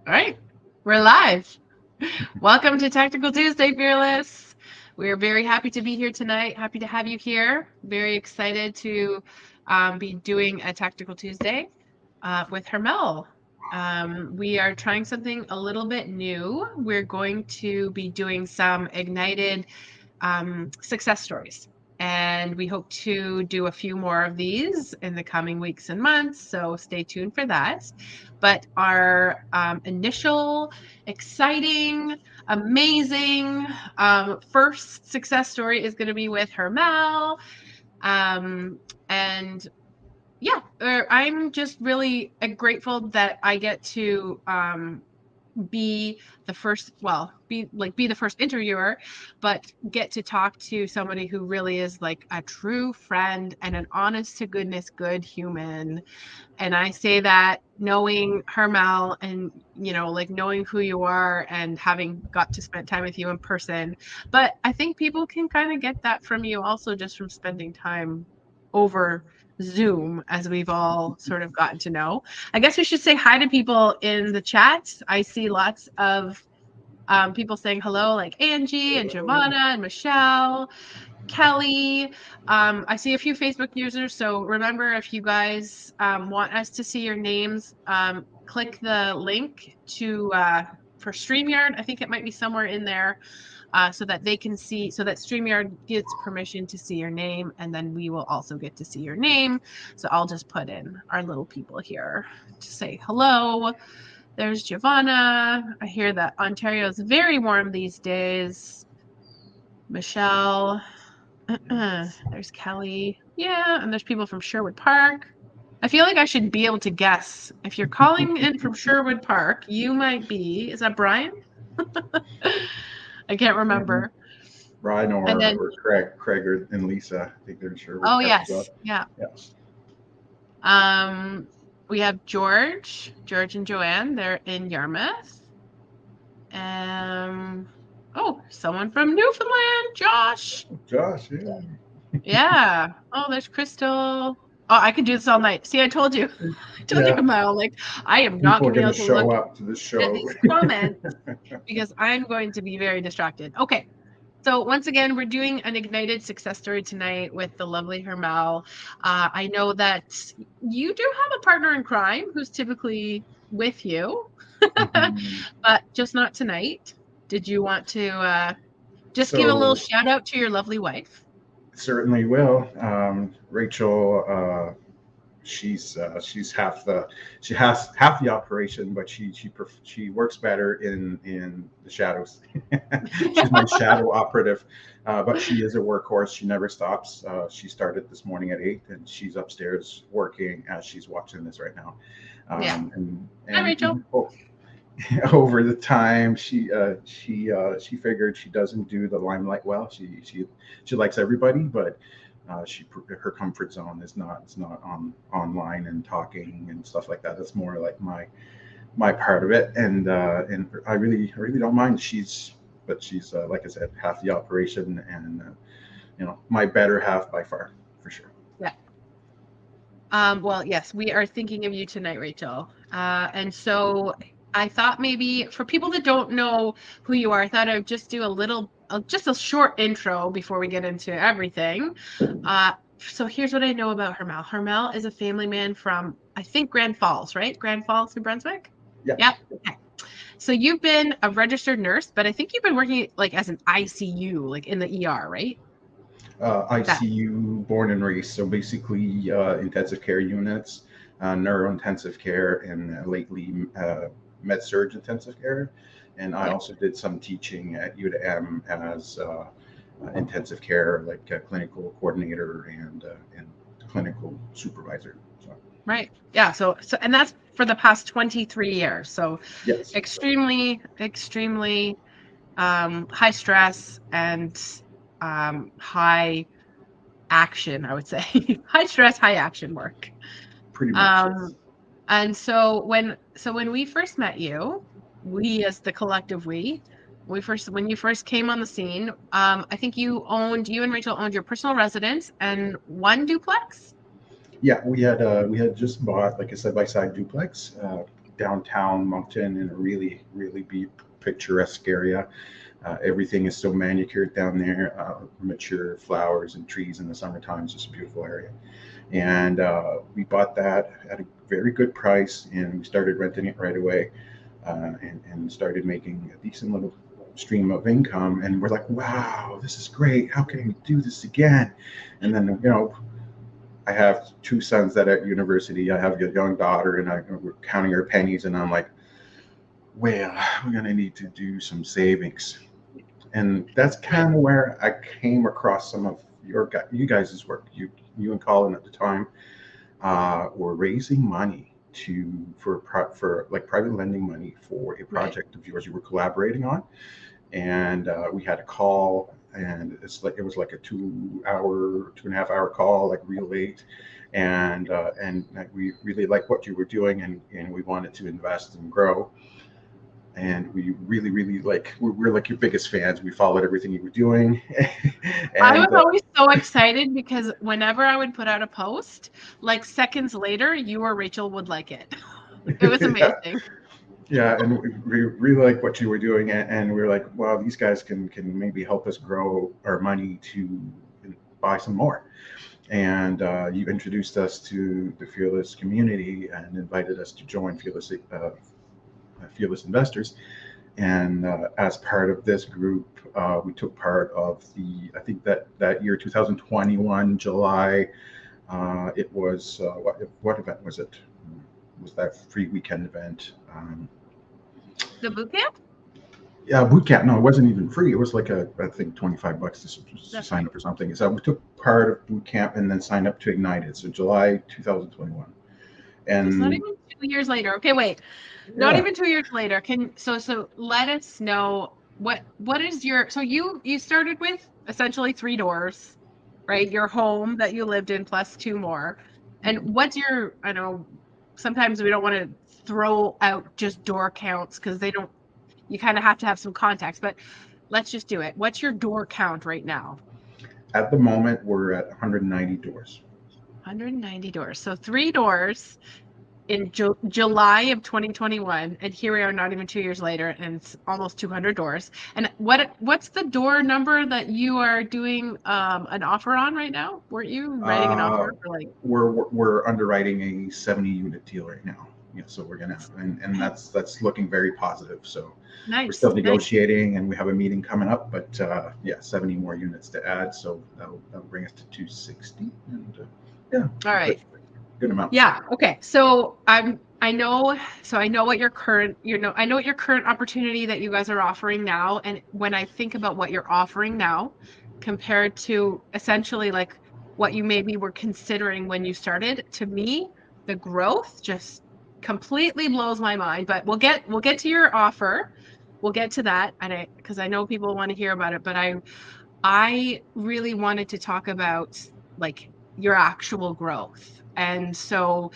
All right, we're live. Welcome to Tactical Tuesday, Fearless. We're very happy to be here tonight. Happy to have you here. Very excited to be doing a Tactical Tuesday with Hermel. We are trying something a little bit new. We're going to be doing some IGNiTED success stories. And we hope to do a few more of these in the coming weeks and months. So stay tuned for that. But our initial, exciting, amazing first success story is going to be with Hermel. And yeah, I'm just really grateful that I get to be the first be the first interviewer, but get to talk to somebody who really is like a true friend and an honest to goodness good human. And I say that knowing Hermel and knowing who you are and having got to spend time with you in person. But I think people can kind of get that from you also, just from spending time over Zoom, as we've all sort of gotten to know. I guess we should say hi to people in the chat. I see lots of people saying hello, like Angie and Giovanna and Michelle, Kelly. I see a few Facebook users. So remember, if you guys want us to see your names, click the link to for StreamYard. I think it might be somewhere in there. So that they can see, so that StreamYard gets permission to see your name, and then we will also get to see your name. So I'll just put in our little people here to say hello. There's Giovanna. I hear that Ontario is very warm these days. Michelle. There's Kelly. Yeah, and there's people from Sherwood Park. I feel like I should be able to guess. If you're calling in from Sherwood Park, you might be. Is that Brian? I can't remember. Brian And then, or Craig and Lisa. I think they're in Sherwood oh Park as well. yes, yeah. Yes. We have George and Joanne. They're in Yarmouth. Oh, someone from Newfoundland, Josh. Josh, yeah. Yeah. Oh, there's Crystal. Oh, I could do this all night. See, I told you. I told you, Yeah. Mel. Like, I am not People going are to be going able to to look show up to the at show. these comments because I'm going to be very distracted. Okay. So once again, we're doing an IGNiTED success story tonight with the lovely Hermel. I know that you do have a partner in crime who's typically with you, but just not tonight. Did you want to just give a little So shout out to your lovely wife? certainly will. Rachel, she's she has half the operation, but she works better in the shadows. She's my shadow operative, but she is a workhorse. She never stops. She started this morning at 8, and she's upstairs working as she's watching this right now. Yeah. Hi, And Rachel. over the time, she figured she doesn't do the limelight well. She likes everybody, but her comfort zone is not online and talking and stuff like that. That's more like my part of it, and I really don't mind. She's like I said, half the operation, and my better half by far, for sure. Yeah. Well, yes, we are thinking of you tonight, Rachel. And so I thought maybe for people that don't know who you are, I thought I'd just do just a short intro before we get into everything. So here's what I know about Hermel. Hermel is a family man from, I think, Grand Falls, right? Grand Falls, New Brunswick? Yeah. Yep. Okay. So you've been a registered nurse, but I think you've been working like as an ICU, like in the ER, right? ICU, born and raised. So basically, intensive care units, neuro-intensive care, and lately med surg intensive care. And I also did some teaching at UTM as intensive care, like a clinical coordinator and clinical supervisor. So Right. Yeah. So, and that's for the past 23 years. So yes, extremely, extremely high stress and high action, I would say. High stress, high action work. pretty much. Yes. And so when we first met you, we as the collective when you first came on the scene, I think you and Rachel owned your personal residence and one duplex. Yeah, we had just bought like a side by side duplex downtown Moncton in a really, really picturesque area. Everything is so manicured down there, mature flowers and trees in the summertime. It's just a beautiful area. And we bought that at a very good price, and we started renting it right away, and started making a decent little stream of income. And we're like, wow, this is great. How can we do this again? And then, I have two sons that are at university. I have a young daughter, and we're counting our pennies, and I'm like, well, we're going to need to do some savings. And that's kind of where I came across some of you guys' work. You and Colin at the time were raising money for like private lending money for a project of yours you were collaborating on, and we had a call, and it was like a 2.5 hour call, like real late, and we really liked what you were doing, and we wanted to invest and grow. And we really we're like your biggest fans. We followed everything you were doing. I was always so excited because whenever I would put out a post, like seconds later, you or Rachel would like it. It was amazing. Yeah, and we really like what you were doing, and we were like, wow, these guys can maybe help us grow our money to buy some more. And you introduced us to the Fearless community and invited us to join Fearless Investors. And as part of this group, we took part of I think that year, 2021, July, it was, what event was it? It was that free weekend event. The boot camp? Yeah, boot camp. No, it wasn't even free. It was like I think $25 to sign up for something. So we took part of boot camp and then signed up to IGNiTED. So July 2021. And it's not even 2 years later. Okay, wait. Not even 2 years later. So let us know what is so you started with essentially 3 doors, right? Your home that you lived in plus 2 more. And what's I know sometimes we don't want to throw out just door counts because you kind of have to have some context, but let's just do it. What's your door count right now? At the moment, we're at 190 doors. 190 doors. So 3 doors in July of 2021, and here we are not even 2 years later, and it's almost 200 doors. And what's the door number that you are doing an offer on right now? Weren't you writing an offer for like? We're underwriting a 70 unit deal right now. Yeah, so we're gonna, and that's looking very positive. So nice. We're still negotiating, and we have a meeting coming up, but 70 more units to add, so that'll bring us to 260. And all right. Good amount. Yeah. Okay. So I know what your current opportunity that you guys are offering now. And when I think about what you're offering now compared to essentially like what you maybe were considering when you started, to me, the growth just completely blows my mind. But we'll get to your offer. We'll get to that. And because I know people want to hear about it, but I really wanted to talk about like your actual growth. And so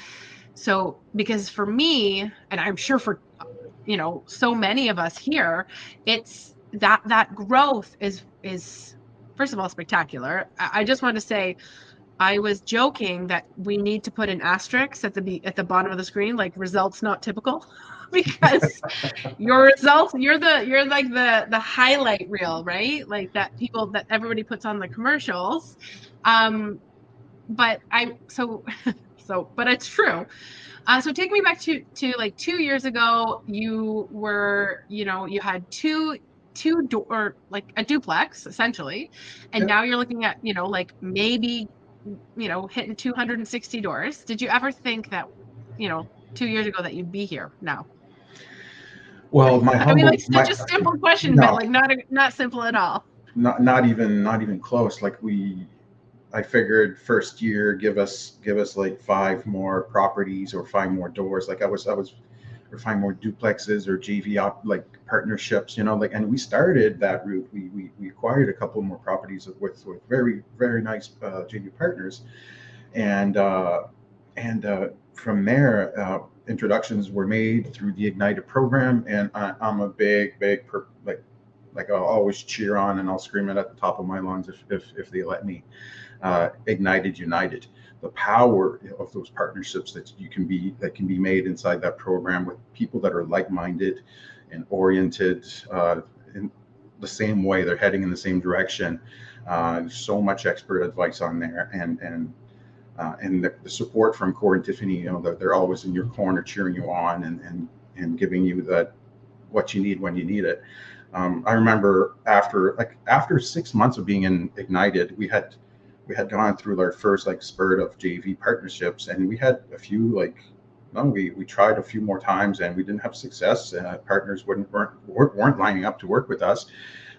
because for me, and I'm sure for so many of us here, it's that growth is first of all spectacular. I just want to say, I was joking that we need to put an asterisk at the bottom of the screen, like results not typical, because your results, you're like the highlight reel, right? Like that everybody puts on the commercials. But but it's true. So take me back to like 2 years ago. You were, you had two door, like a duplex essentially, and now you're looking at, like maybe, hitting 260 doors. Did you ever think that, 2 years ago that you'd be here now? Well, like such a simple question, but like not simple at all. Not even close. Like I figured first year, give us like 5 more properties or 5 more doors. Like I was, or 5 more duplexes or JV like partnerships, like, and we started that route. We acquired a couple more properties with very, very nice JV partners. And from there, introductions were made through the IGNiTED program. And I'm a big, like I'll always cheer on and I'll scream it at the top of my lungs if they let me. IGNiTED United. the power of those partnerships that can be made inside that program with people that are like-minded and oriented in the same way. They're heading in the same direction. There's so much expert advice on there, and the support from Core and Tiffany. They're always in your corner, cheering you on, and giving you that what you need when you need it. I remember after 6 months of being in IGNiTED, we had gone through our first spurt of JV partnerships, and we had a few we tried a few more times and we didn't have success. Partners weren't lining up to work with us,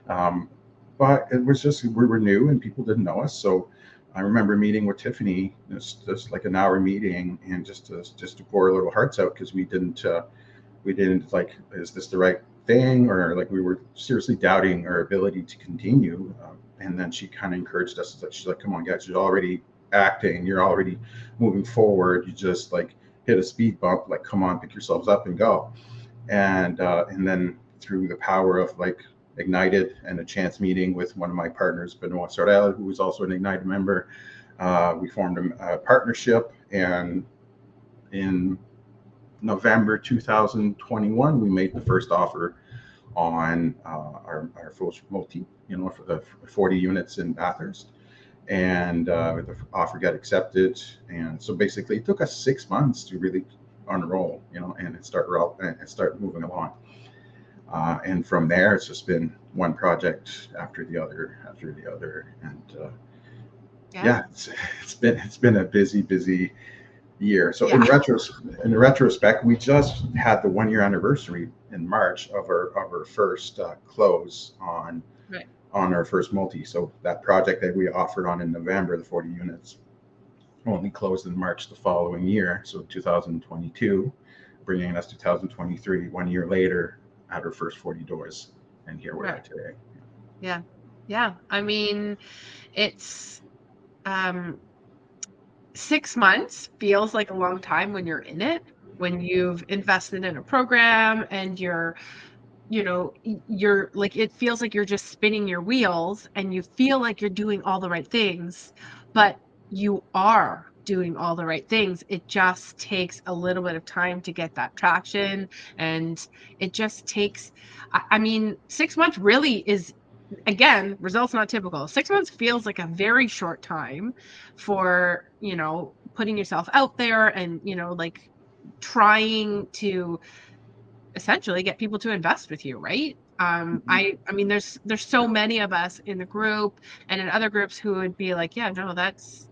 but it was just we were new and people didn't know us. So I remember meeting with Tiffany, just like an hour meeting, and just to pour our little hearts out, because we didn't is this the right thing, or we were seriously doubting our ability to continue. And then she kind of encouraged us. She's like, come on guys, you're already acting, you're already moving forward, you just hit a speed bump, come on, pick yourselves up and go. And then through the power of IGNiTED and a chance meeting with one of my partners, Benoit Sorel, who was also an IGNiTED member, we formed a partnership. And in November 2021, we made the first offer on our first multi, for the 40 units in Bathurst, and the offer got accepted. And so basically, it took us 6 months to really unroll, and start moving along. And from there, it's just been one project after the other, and it's been a busy year. So in retrospect, we just had the 1 year anniversary in March of our first close on our first multi. So that project that we offered on in November, the 40 units, only closed in March the following year, so 2022, bringing us to 2023, 1 year later, at our first 40 doors, and here we are today. Yeah. I mean, it's 6 months feels like a long time when you're in it, when you've invested in a program and you're it feels like you're just spinning your wheels and you feel like you're doing all the right things, but you are doing all the right things. It just takes a little bit of time to get that traction, and it just takes, 6 months really is, again, results not typical. 6 months feels like a very short time for, putting yourself out there and, trying to essentially get people to invest with you, right? I mean, there's so many of us in the group and in other groups who would be like, yeah, no, that's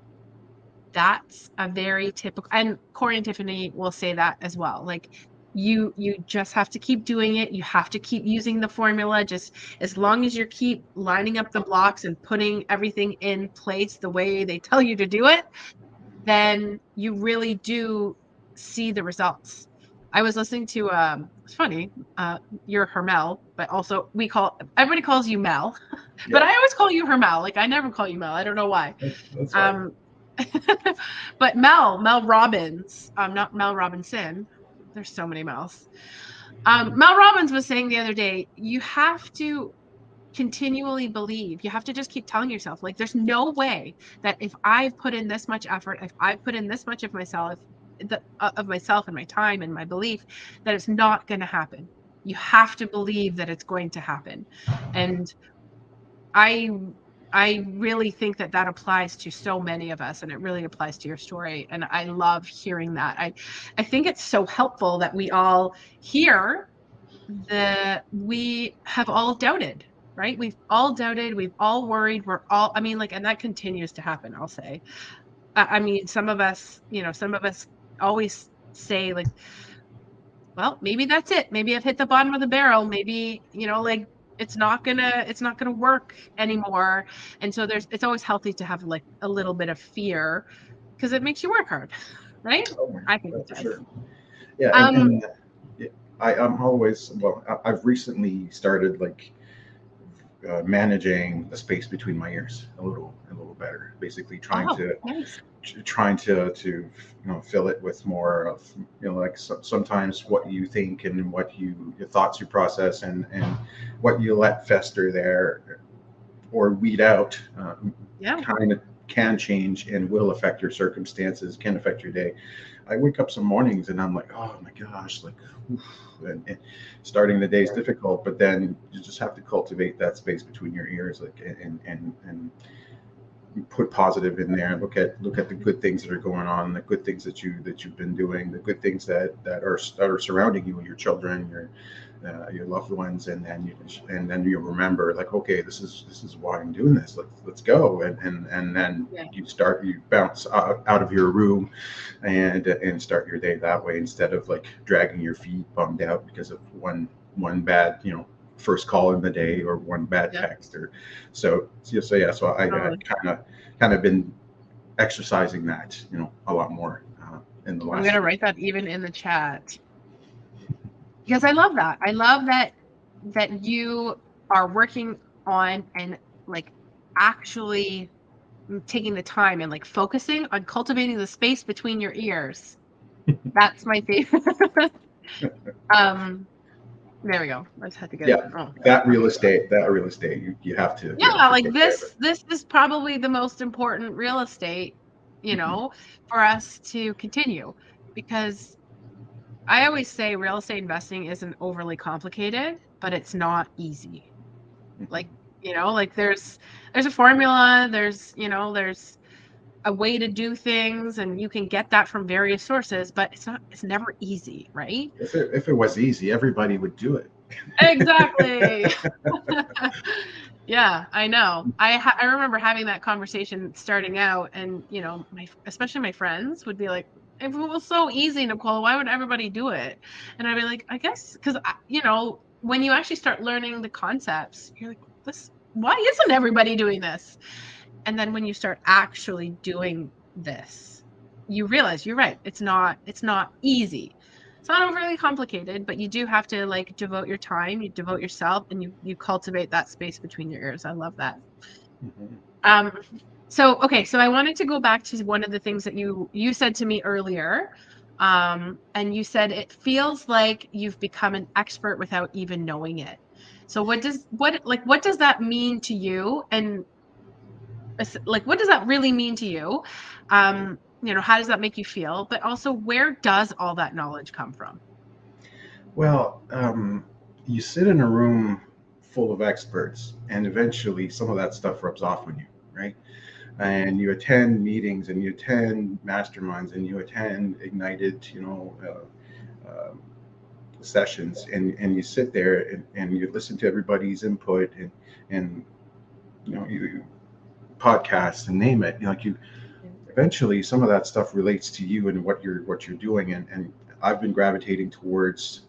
a very typical, and Corey and Tiffany will say that as well. You just have to keep doing it. You have to keep using the formula. Just as long as you keep lining up the blocks and putting everything in place the way they tell you to do it, then you really do see the results. I was listening to it's funny, you're Hermel, but also everybody calls you Mel. But I always call you Hermel. I never call you Mel. I don't know why. That's fine. But Mel Robbins, not Mel Robinson. There's so many Mels. Mel Robbins was saying the other day, you have to continually believe. You have to just keep telling yourself, there's no way that if I've put in this much effort, if I've put in this much of myself and my time and my belief, that it's not going to happen. You have to believe that it's going to happen. And I really think that applies to so many of us, and it really applies to your story. And I love hearing that. I think it's so helpful that we all hear that we have all doubted, right? We've all doubted, we've all worried, we're all, and that continues to happen, I'll say. Some of us always say well, maybe that's it. Maybe I've hit the bottom of the barrel. Maybe, it's not gonna work anymore. And so it's always healthy to have a little bit of fear, because it makes you work hard, right? I think it does. Sure. Yeah, and I'm always, I've recently started managing the space between my ears a little better. Basically, trying to fill it with more of sometimes what you think and what your thoughts you process and what you let fester there or weed out. can change and will affect your circumstances, can affect your day. I wake up some mornings and I'm like, oh my gosh, like, oof, and starting the day is difficult, but then you just have to cultivate that space between your ears, like, and put positive in there. Look at the good things that are going on, the good things that you've been doing, the good things that are surrounding you, your children, your loved ones, and then you remember, like, okay, this is why I'm doing this. Let's go, and then Yeah. you bounce out of your room and start your day that way, instead of like dragging your feet, bummed out because of one bad, first call in the day, or one bad Yeah. text, or so yeah. So I Totally. kind of been exercising that, a lot more in the I'm last gonna year. write that even in the chat, because I love that. I love that you are working on, and like actually taking the time and like focusing on cultivating the space between your ears. That's my favorite. um there we go. I just had to get it. Yeah, Oh, that real estate, you have to yeah, like take care of it. this is probably the most important real estate, Mhm. for us to continue, because I always say real estate investing isn't overly complicated, but it's not easy. Like, Mhm. like there's a formula, there's a way to do things, and you can get that from various sources, but it's never easy, right? If it was easy, everybody would do it. Exactly. Yeah, I know. I remember having that conversation starting out, and my especially my friends would be like, if it was so easy, Nicole, why would everybody do it? And I'd be like, I guess because when you actually start learning the concepts, you're like, this why isn't everybody doing this? And then when you start actually doing this, you realize you're right. It's not easy. It's not overly complicated, but you do have to like devote your time, you devote yourself, and you cultivate that space between your ears. I love that. Mhm. Um, so okay, so I wanted to go back to one of the things that you said to me earlier. And you said it feels like you've become an expert without even knowing it. So what does that mean to you? And like what does that really mean to you? How does that make you feel, but also where does all that knowledge come from? Well, you sit in a room full of experts, and eventually some of that stuff rubs off on you, right? And you attend meetings, and you attend masterminds, and you attend IGNiTED, sessions, and you sit there, and you listen to everybody's input, and you podcasts, and name it. Like, you eventually some of that stuff relates to you and what you're doing, and I've been gravitating towards,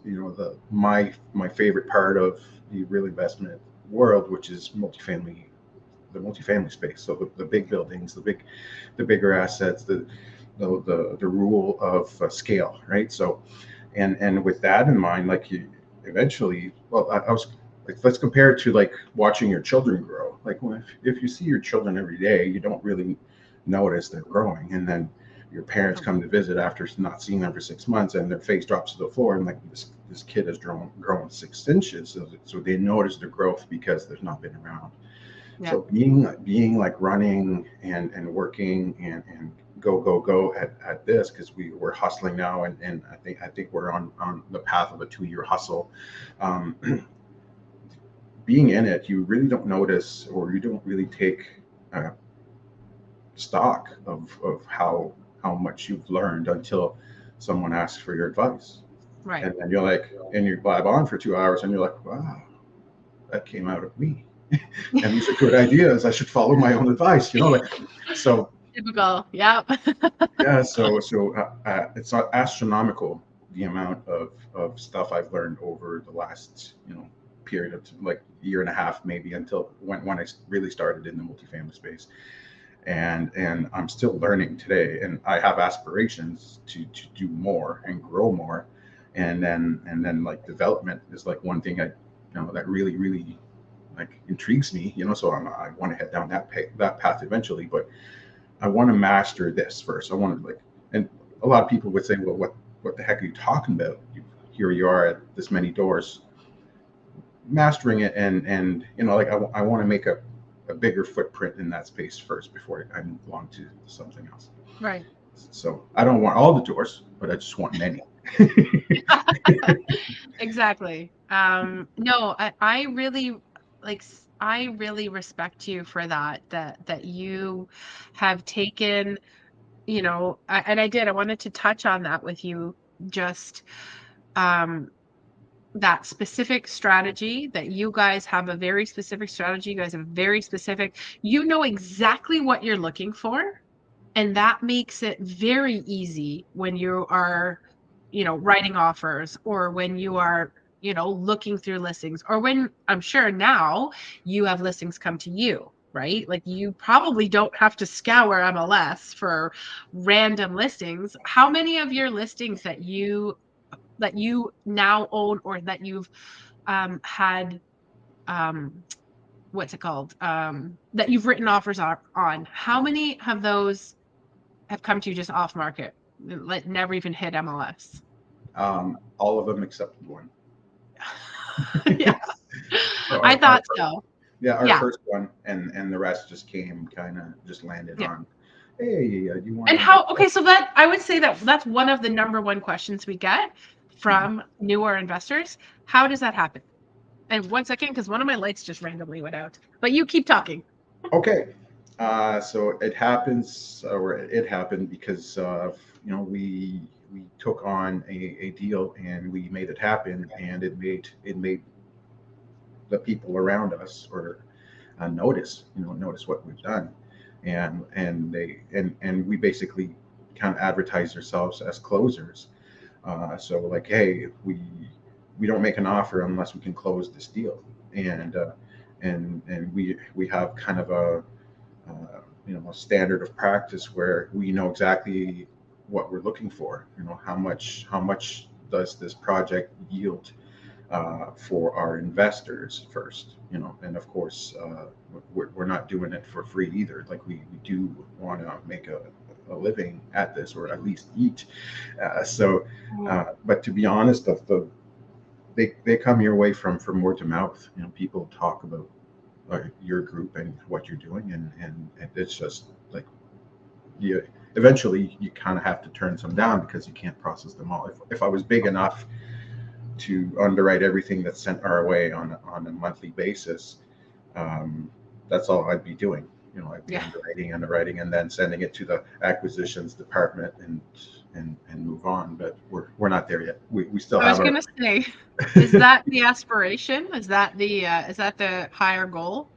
my favorite part of the real investment world, which is the multifamily space. So the big buildings, the bigger assets, the rule of scale, right? So, and with that in mind, like, you eventually, well, I was like, let's compare it to like watching your children grow. Like, well, if you see your children every day, you don't really notice they're growing, and then your parents come to visit after not seeing them for 6 months, and their face drops to the floor, and like, this kid has grown 6 inches, so they notice the growth because they've not been around. Yeah. So being like running and working and go at this, because we're hustling now, and I think we're on the path of a 2-year hustle. Um, Being in it, you really don't notice, or you don't really take uh, stock of how much you've learned until someone asks for your advice, Right. and then you're like, and you blab on for 2 hours, and you're like, wow, that came out of me. And these are good ideas. I should follow my own advice, like, so. Typical. Yeah. Yeah, it's astronomical, the amount of stuff I've learned over the last, period of like year and a half, maybe, until when I really started in the multifamily space, and I'm still learning today, and I have aspirations to do more and grow more, and then like development is like one thing that really like intrigues me, so I want to head down that path eventually, but I want to master this first. I want to, like, and a lot of people would say, well, what the heck are you talking about? Here you are at this many doors, mastering it, and like, I want to make a bigger footprint in that space first before I move on to something else. Right. So I don't want all the doors, but I just want many. Exactly. No, I really like I really respect you for that you have taken, and I wanted to touch on that with you, just um that specific strategy, that you guys have a very specific strategy. You guys have very specific, exactly what you're looking for. And that makes it very easy when you are, writing offers, or when you are, looking through listings, or when I'm sure now you have listings come to you, right? Like you probably don't have to scour MLS for random listings. How many of your listings that you now own, or that you've had um what's it called, that you've written offers on, how many of those have come to you just off market, like never even hit MLS? All of them except one. Yeah, So I thought so. yeah, our Yeah, first one, and the rest just came kind of just landed yeah. on. Hey, do you want And to invest? how, okay, so that, I would say that that's one of the number one questions we get from newer investors. How does that happen? And one second, because one of my lights just randomly went out. But you keep talking. Okay, so it happened because we took on a deal and we made it happen, and it made the people around us or notice what we've done, and we basically kind of advertise ourselves as closers. So like, hey, we don't make an offer unless we can close this deal, and we have kind of a standard of practice where we know exactly what we're looking for. How much does this project yield for our investors first, and of course, we're not doing it for free either. Like we do want to make a living at this, or at least eat. But to be honest, they come your way from word to mouth. People talk about your group and what you're doing, and it's just like, you eventually you kind of have to turn some down because you can't process them all. If I was big enough to underwrite everything that's sent our way on a monthly basis, um, that's all I'd be doing. I'd be Yeah. underwriting, and then sending it to the acquisitions department and move on. But we're not there yet. We still I was have our. gonna say, is that the aspiration? Is that the higher goal?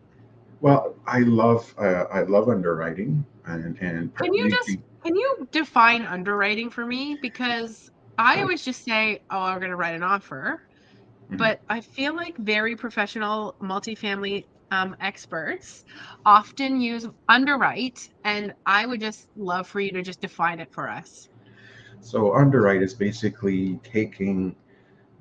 Well, I love underwriting, and Can you partly just can you define underwriting for me? Because I always just say, oh, we're gonna write an offer. Mhm. But I feel like very professional multifamily experts often use underwrite, and I would just love for you to just define it for us. So underwrite is basically taking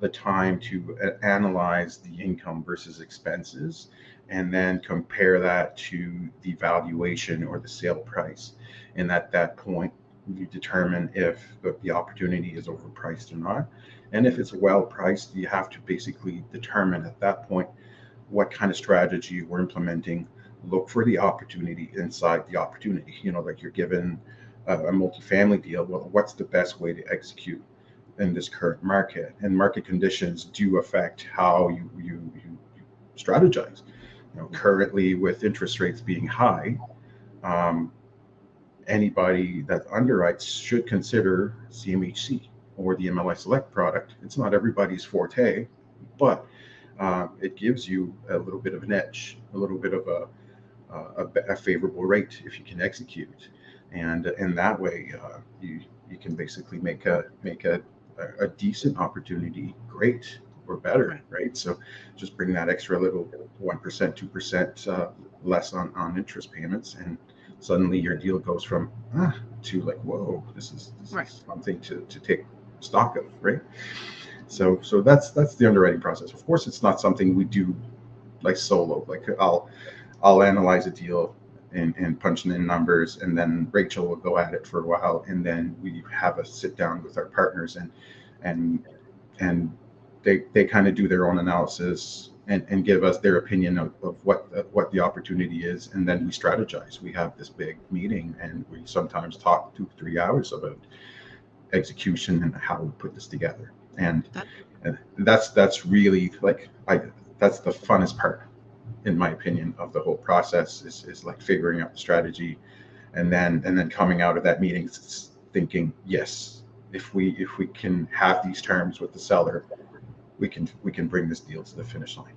the time to analyze the income versus expenses, and then compare that to the valuation or the sale price. And at that point, you determine if the opportunity is overpriced or not. And if it's well priced, you have to basically determine at that point what kind of strategy we're implementing. Look for the opportunity inside the opportunity. Like you're given a multifamily deal. Well, what's the best way to execute in this current market? And market conditions do affect how you strategize. Currently, with interest rates being high, um, anybody that underwrites should consider CMHC or the MLS Select product. It's not everybody's forte, but it gives you a little bit of an edge, a little bit of a favorable rate if you can execute, and in that way, you can basically make a decent opportunity great or better, Right. right? So just bring that extra little 1%, 2% less on interest payments, and suddenly your deal goes from to like, whoa, this is Right. something to take stock of, right? So that's the underwriting process. Of course, it's not something we do like solo. Like I'll analyze a deal and punch in numbers, and then Rachel will go at it for a while, and then we have a sit down with our partners, and and they kind of do their own analysis, and give us their opinion of what the opportunity is, and then we strategize. We have this big meeting, and we sometimes talk 2 3 hours about execution and how we put this together. And that's really like that's the funnest part, in my opinion, of the whole process is like figuring out the strategy, and then coming out of that meeting thinking, yes, if we can have these terms with the seller, we can bring this deal to the finish line.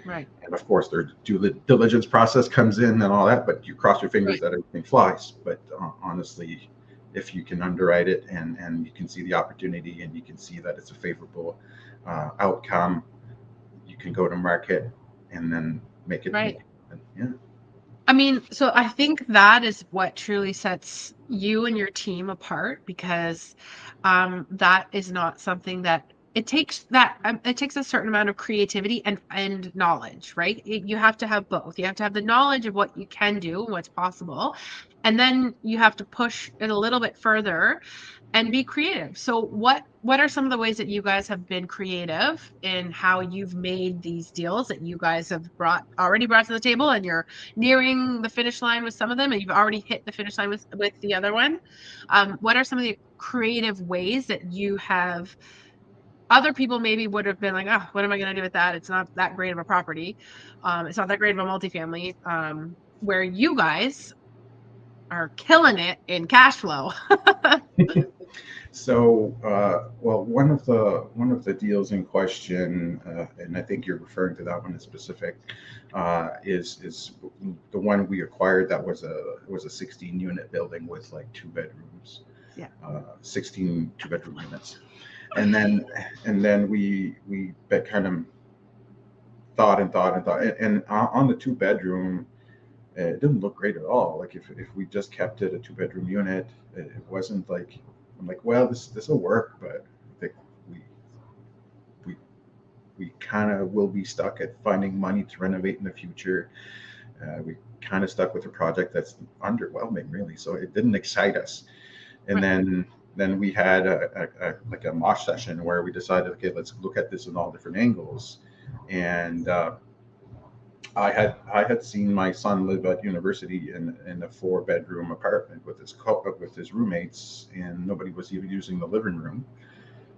Right. And of course, their due diligence process comes in and all that, but you cross your fingers that everything flies. But honestly, if you can underwrite it, and you can see the opportunity, and you can see that it's a favorable outcome, you can go to market and then make it. Right. Yeah. I mean, so I think that is what truly sets you and your team apart, because that is not something that it takes a certain amount of creativity and knowledge, right? You have to have both. You have to have the knowledge of what you can do, what's possible, and then you have to push it a little bit further and be creative. So what are some of the ways that you guys have been creative in how you've made these deals that you guys have already brought to the table, and you're nearing the finish line with some of them, and you've already hit the finish line with the other one? What are some of the creative ways that you have, other people maybe would have been like, oh, what am I going to do with that? It's not that great of a property. It's not that great of a multifamily, where you guys are killing it in cash flow. So, well, one of the deals in question, and I think you're referring to that one in specific, is the one we acquired. That was a 16 unit building with like 2 bedrooms. Yeah. 16 2 bedroom units, and then we kind of thought and thought and thought, and on the 2 bedroom, it didn't look great at all. Like if we just kept it a 2 bedroom unit, it wasn't like, I'm like, well, this will work, but I think we we we kind of will be stuck at finding money to renovate in the future. We kind of stuck with a project that's underwhelming, really. So it didn't excite us. And Right. then we had like a mosh session where we decided, okay, let's look at this in all different angles. And I had seen my son live at university in a 4 bedroom apartment with his roommates, and nobody was even using the living room.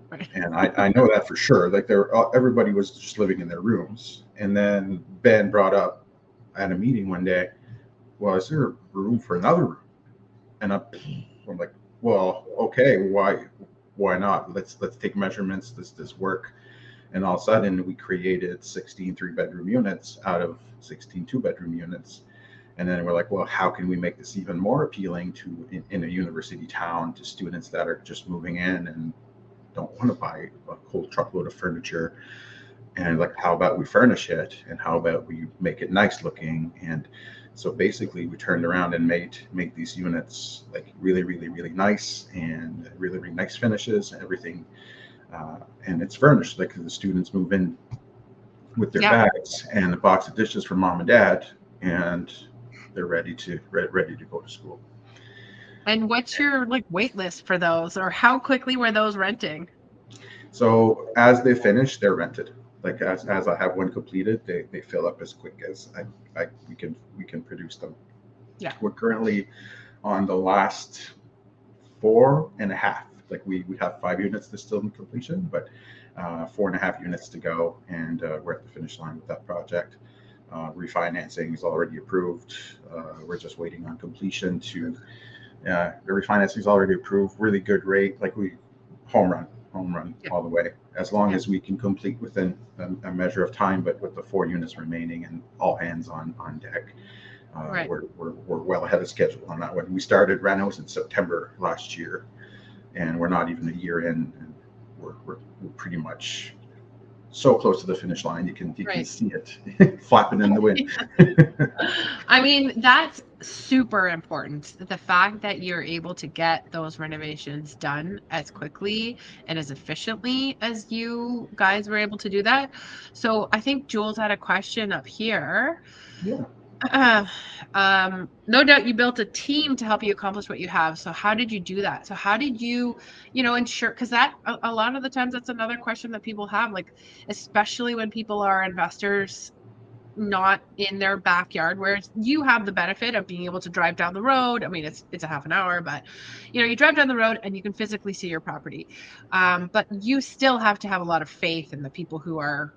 Right. And I know that for sure. Like everybody was just living in their rooms. And then Ben brought up at a meeting one day, well, is there room for another room? And I'm like, well, okay, why not? Let's take measurements. This work. And all of a sudden, we created 16 3 bedroom units out of 16 2 bedroom units. And then we're like, well, how can we make this even more appealing in a university town to students that are just moving in and don't want to buy a whole truckload of furniture? And like, how about we furnish it, and how about we make it nice looking? And so basically, we turned around and made these units like really, really, really nice, and really, really nice finishes and everything. And it's furnished. Like the students move in with their Yeah. bags and a box of dishes from mom and dad, and they're ready to go to school. And what's your like wait list for those, or how quickly were those renting? So as they finish, they're rented. Like as I have one completed, they fill up as quick as we can produce them. Yeah. We're currently on the last 4.5. Like we have 5 units to still in completion, but 4.5 units to go, and we're at the finish line with that project. Refinancing is already approved. We're just waiting on completion to. The refinancing is already approved. Really good rate. Like we home run Yeah. all the way. As long Yeah. as we can complete within a measure of time, but with the 4 units remaining and all hands on deck. Right. We're well ahead of schedule on that one. We started renos in September last year, and we're not even a year in, and we're pretty much so close to the finish line. You can Right. see it flapping in the wind. I mean, that's super important. The fact that you're able to get those renovations done as quickly and as efficiently as you guys were able to do that. So I think Jules had a question up here. Yeah. Uh, no doubt you built a team to help you accomplish what you have. So how did you do that? So how did you, ensure, because that a lot of the times that's another question that people have, like, especially when people are investors not in their backyard, whereas you have the benefit of being able to drive down the road. I mean, it's a half an hour, but you drive down the road and you can physically see your property. But you still have to have a lot of faith in the people who are,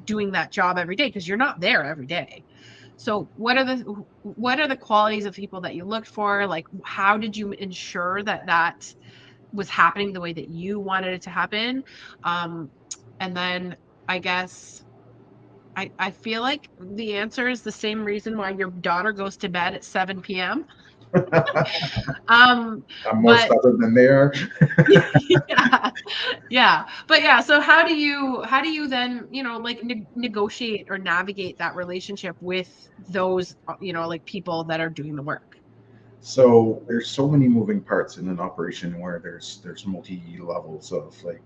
doing that job every day, because you're not there every day. So what are the qualities of people that you looked for? Like, how did you ensure that that was happening the way that you wanted it to happen? Um, and then I guess I feel like the answer is the same reason why your daughter goes to bed at 7 p.m. Um, I'm more but stubborn than they are. yeah, yeah. But yeah, so how do you then, like negotiate or navigate that relationship with those, like people that are doing the work? So there's so many moving parts in an operation where there's multi levels of like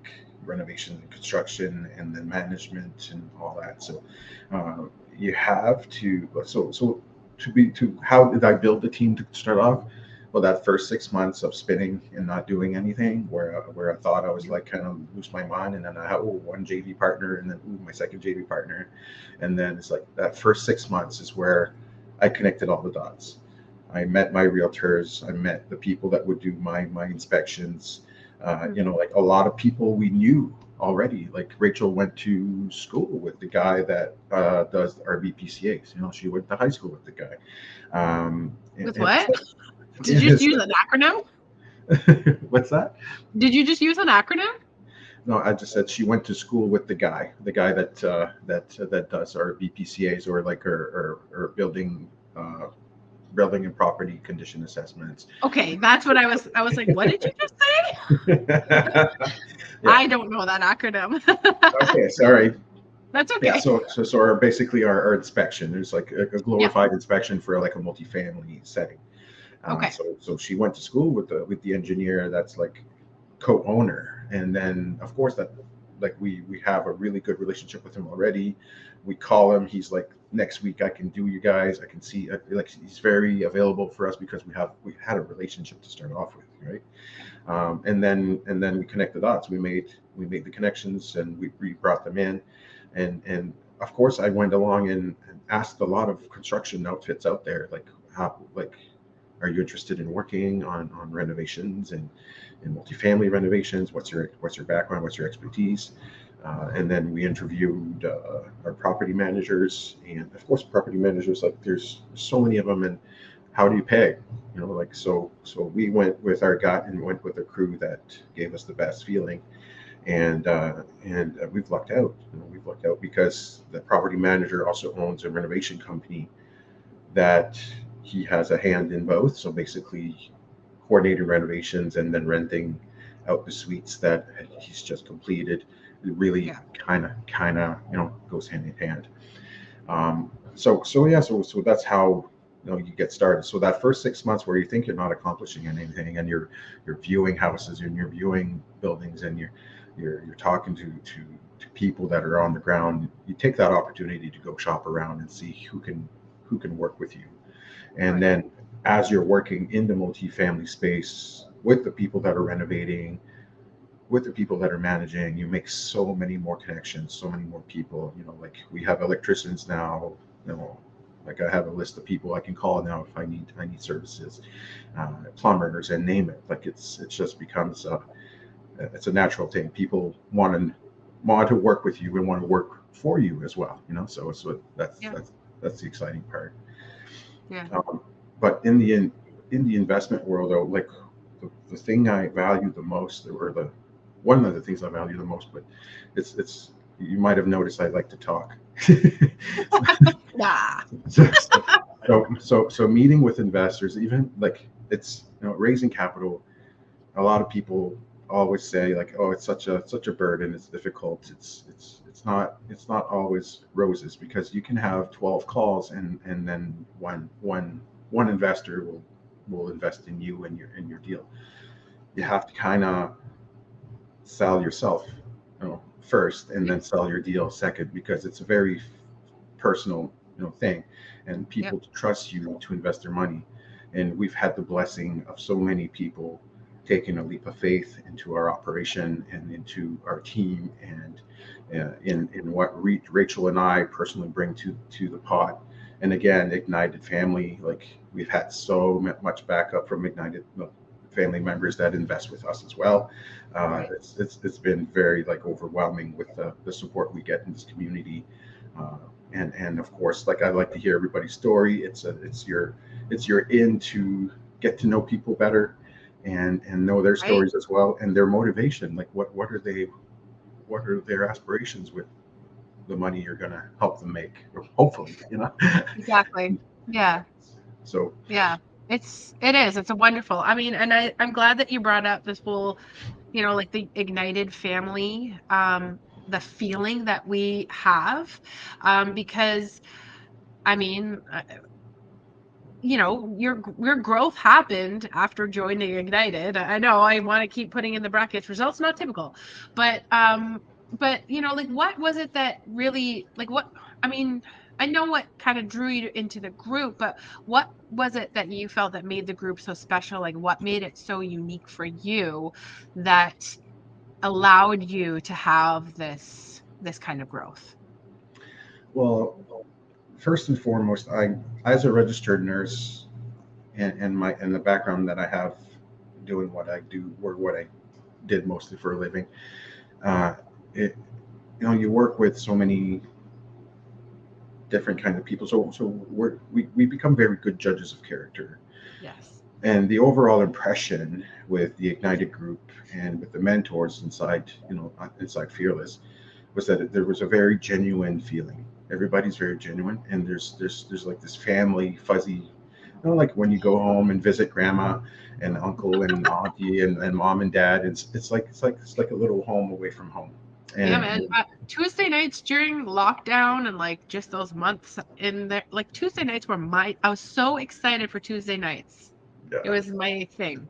renovation and construction and then management and all that. So uh, you have to to how did I build the team to start off? Well, that first 6 months of spinning and not doing anything, where I thought I was like kind of lose my mind, and then I have one JV partner, and then my second JV partner, and then it's like that first 6 months is where I connected all the dots. I met my realtors. I met the people that would do my inspections. Mhm. Like a lot of people we knew already. Like Rachel went to school with the guy that does our BPCAs. She went to high school with the guy. With And what? so, Did yeah, you just use an acronym? what's that? Did you just use an acronym? No, I just said she went to school with the guy that does our BPCAs or like our building and property condition assessments. Okay, that's what I was like, what did you just say? Yeah. I don't know that acronym. Okay. Sorry. That's Yeah. okay. So basically our inspection. There's like a Yeah. glorified inspection for like a multifamily setting. Okay. So she went to school with the engineer that's like co-owner, and then of course that like we have a really good relationship with him already. We call him. He's like, next week I can do you guys. I can see like he's very available for us because we had a relationship to start off with, right? And then we connect the dots. We made the connections, and we brought them in, and of course I went along and asked a lot of construction outfits out there, like how like are you interested in working on renovations and multifamily renovations? What's your background? What's your expertise? And then we interviewed our property managers, and of course, property managers, like there's so many of them, and how do you pay? Like so we went with our gut and went with a crew that gave us the best feeling, and we've lucked out. We've lucked out because the property manager also owns a renovation company that he has a hand in both. So basically, coordinating renovations and then renting out the suites that he's just completed. It really Yeah. kind of goes hand in hand. So that's how you get started. So that first 6 months where you think you're not accomplishing anything, and you're viewing houses and you're viewing buildings and you're talking to people that are on the ground, you take that opportunity to go shop around and see who can work with you. And Right. then as you're working in the multifamily space with the people that are renovating, with the people that are managing, you make so many more connections, so many more people. Like we have electricians now. You know, like I have a list of people I can call now if I need services, plumbers, and name it. Like it just becomes it's a natural thing. People want to work with you and want to work for you as well. So that's Yeah. that's that's the exciting part. Yeah. Um, but in the investment world, though, like the thing I value the most, or the one of the things I value the most, but it's you might have noticed I like to talk. Nah. So meeting with investors, even like it's raising capital. A lot of people always say like, oh, it's such a burden. It's difficult. It's not always roses, because you can have 12 calls, and then one investor will invest in you and your deal. You Yeah. have to kind of sell yourself, first, and Yeah. then sell your deal second, because it's a very personal. thing, and Yep. people trust you to invest their money. And we've had the blessing of so many people taking a leap of faith into our operation and into our team, and in what Rachel and I personally bring to the pot. And again, Ignited family, like we've had so much backup from Ignited family members that invest with us as well. Right. It's been very like overwhelming with the support we get in this community. Uh, and of course, like I like to hear everybody's story. It's your in to get to know people better and know their Right. stories as well, and their motivation. Like what are their aspirations with the money you're going to help them make, hopefully. Exactly. Yeah. So Yeah. It's a wonderful. I mean, and I'm glad that you brought up this whole, like the ignited family, the feeling that we have, because I mean, your growth happened after joining Ignited. I know I want to keep putting in the brackets, results not typical, but like what was it that really, like, what, I mean, I know what kind of drew you into the group, but what was it that you felt that made the group so special? Like, what made it so unique for you that allowed you to have this kind of growth? well, first and foremost, I, as a registered nurse, and the background that I have doing what I do, or what I did mostly for a living, uh, it you work with so many different kind of people, so we become very good judges of character. Yes. And the overall impression with the Ignited group and with the mentors inside Fearless, was that there was a very genuine feeling. Everybody's very genuine, and there's like this family fuzzy, like when you go home and visit grandma and uncle and auntie and mom and dad. It's like a little home away from home. Yeah, And man. Tuesday nights during lockdown and like just those months in there, like Tuesday nights were I was so excited for Tuesday nights. It yeah, was my thing.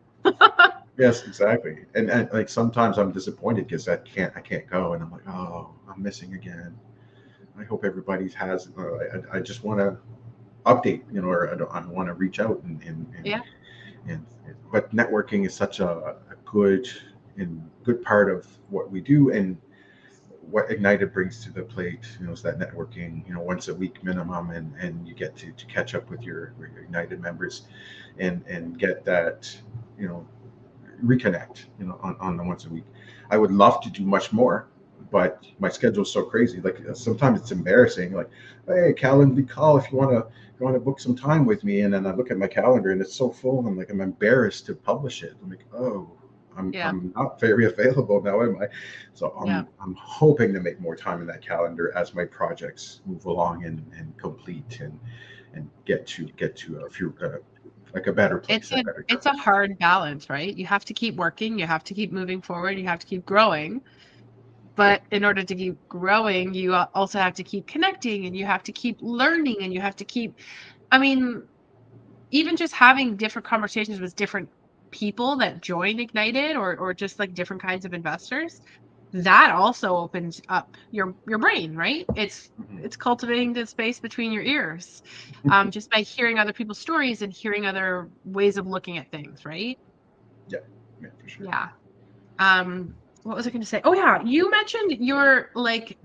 yes, exactly. And like sometimes I'm disappointed because I can't go, and I'm like, oh, I'm missing again. I hope everybody has. I just want to update, or I want to reach out Yeah. and but networking is such a good part of what we do, and what Ignited brings to the plate, is that networking, once a week minimum, and you get to catch up with your Ignited members, and get that, you know, reconnect, on the once a week. I would love to do much more, but my schedule's so crazy. Like sometimes it's embarrassing. Like, hey, calendar call if you want to book some time with me, and then I look at my calendar and it's so full. I'm like, I'm embarrassed to publish it. I'm like, oh. I'm, Yeah. I'm not very available now, am I? So Yeah. I'm hoping to make more time in that calendar as my projects move along and complete, and get to a few, like a better It's place, a a better it's job. a hard balance, right? You have to keep working, you have to keep moving forward, you have to keep growing. Yep. But in order to keep growing, you also have to keep connecting and you have to keep learning and you have to keep, I mean, even just having different conversations with different people that join Ignited, or just like different kinds of investors, that also opens up your brain, right? It's Mhm. cultivating the space between your ears, just by hearing other people's stories and hearing other ways of looking at things, right? Yeah, yeah, for sure. Yeah. What was I going to say? Oh yeah, you mentioned your, like,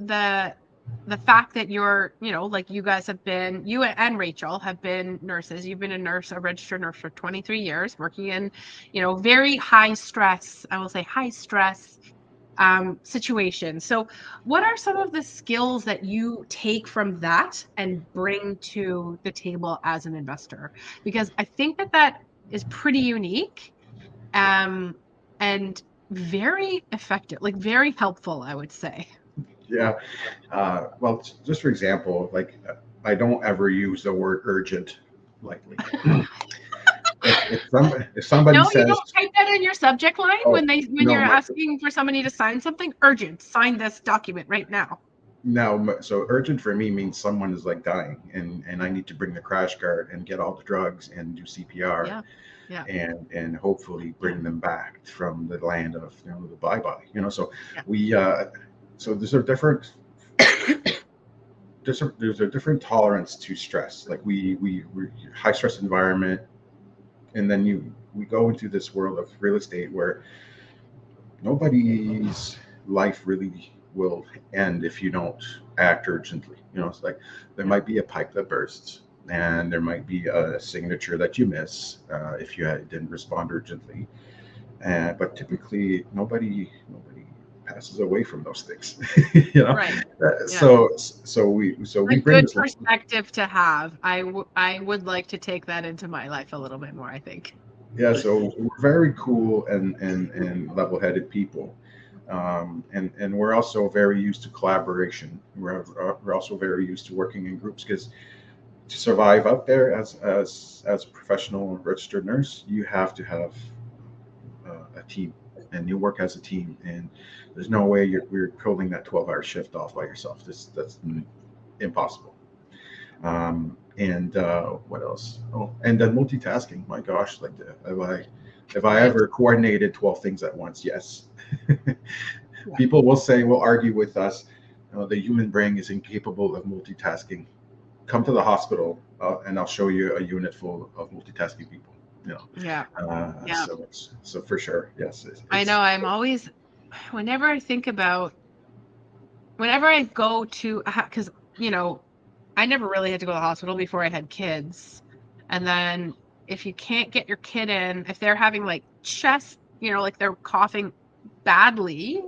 the fact that like you guys have been, you and Rachel have been nurses. You've been a nurse, a registered nurse for 23 years, working in, very high stress, I will say high stress situations. So what are some of the skills that you take from that and bring to the table as an investor? Because I think that is pretty unique, um, and very effective, like very helpful, I would say. Yeah. Well, just for example, like I don't ever use the word urgent lightly. If somebody No, you says, don't type that in your subject line "Oh when no, you're asking for somebody to sign something urgent. Sign this document right now. no," so urgent for me means someone is like dying, and I need to bring the crash cart and get all the drugs and do CPR, Yeah. Yeah. and hopefully bring them back from the land of, the bye bye. So Yeah. we so there's a different there's a different tolerance to stress. Like we high stress environment, and then we go into this world of real estate where nobody's life really will end if you don't act urgently. It's like there might be a pipe that bursts, and there might be a signature that you miss if you didn't respond urgently. But typically, nobody passes away from those things. you know. Right. Yeah. So we A bring good this. perspective to have. I would like to take that into my life a little bit more, I think. Yeah, so we're very cool and level-headed people, and we're also very used to collaboration. We're also very used to working in groups because to survive out there as a professional registered nurse, you have to have a team, and you work as a team. And there's no way we're pulling that 12-hour shift off by yourself. That's impossible. And what else? Oh, and then multitasking. My gosh, like if I Right. ever coordinated 12 things at once, yes. Yeah. People will argue with us. The human brain is incapable of multitasking. Come to the hospital, and I'll show you a unit full of multitasking people. You know, Yeah. Yeah. so for sure, yes. I know I'm always, whenever I think about, whenever I go to, because, I never really had to go to the hospital before I had kids. And then if you can't get your kid in, if they're having like chest, like they're coughing badly,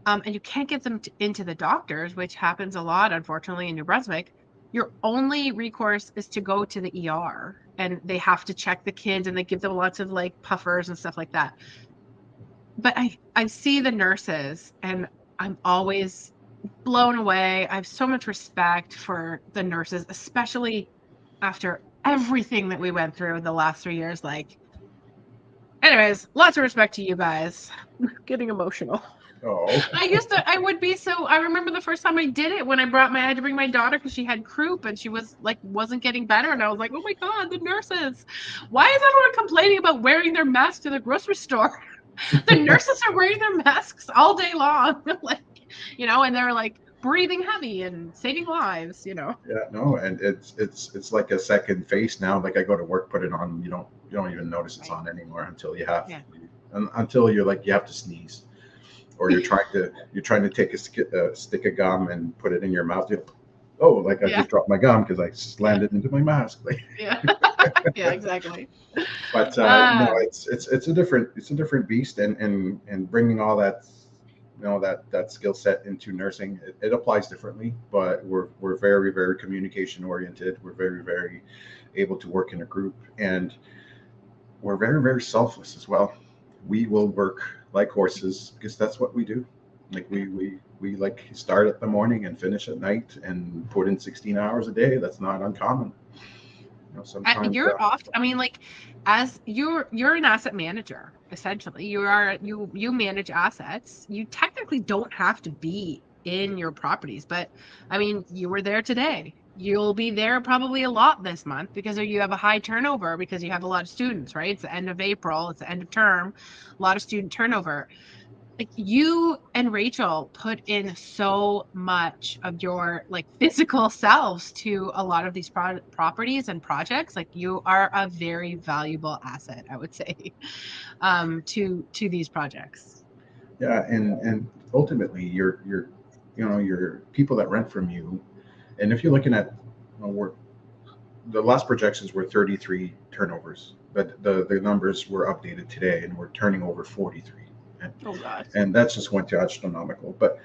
and you can't get them into the doctors, which happens a lot, unfortunately, in New Brunswick, your only recourse is to go to the ER, and they have to check the kids and they give them lots of like puffers and stuff like that. But I see the nurses and I'm always blown away. I have so much respect for the nurses, especially after everything that we went through the last 3 years. Like, anyways, lots of respect to you guys. Getting emotional. Oh, I remember the first time I did it when I had to bring my daughter because she had croup and she wasn't getting better. And I was like, oh my God, the nurses. Why is everyone complaining about wearing their mask to the grocery store? The nurses are wearing their masks all day long. Like, and they're like breathing heavy and saving lives. yeah, no, and it's like a second face now. Like I go to work, put it on, you don't even notice it's Right. on anymore Yeah. until you're like you have to sneeze, or you're trying to take a stick of gum and put it in your mouth. Oh, like I Yeah. just dropped my gum because I slammed it into my mask. Like, Yeah. Yeah, exactly. but no, Uh, it's a different beast, and bringing all that that skill set into nursing, it applies differently. But we're very very communication oriented. We're very very able to work in a group, and we're very very selfless as well. We will work like horses because that's what we do. Like we like start at the morning and finish at night and put in 16 hours a day. That's not uncommon. Sometimes you're off. I mean, like, as you're an asset manager, essentially. You manage assets. You technically don't have to be in your properties, but I mean, you were there today. You'll be there probably a lot this month because you have a high turnover because you have a lot of students, right? It's the end of April, it's the end of term, a lot of student turnover. Like, you and Rachel put in so much of your like physical selves to a lot of these properties and projects. Like, you are a very valuable asset, I would say, to these projects. yeah, and ultimately your people that rent from you. And if you're looking at, we're the last projections were 33 turnovers, but the numbers were updated today, and we're turning over 43, and, Oh God. and that just went to astronomical. But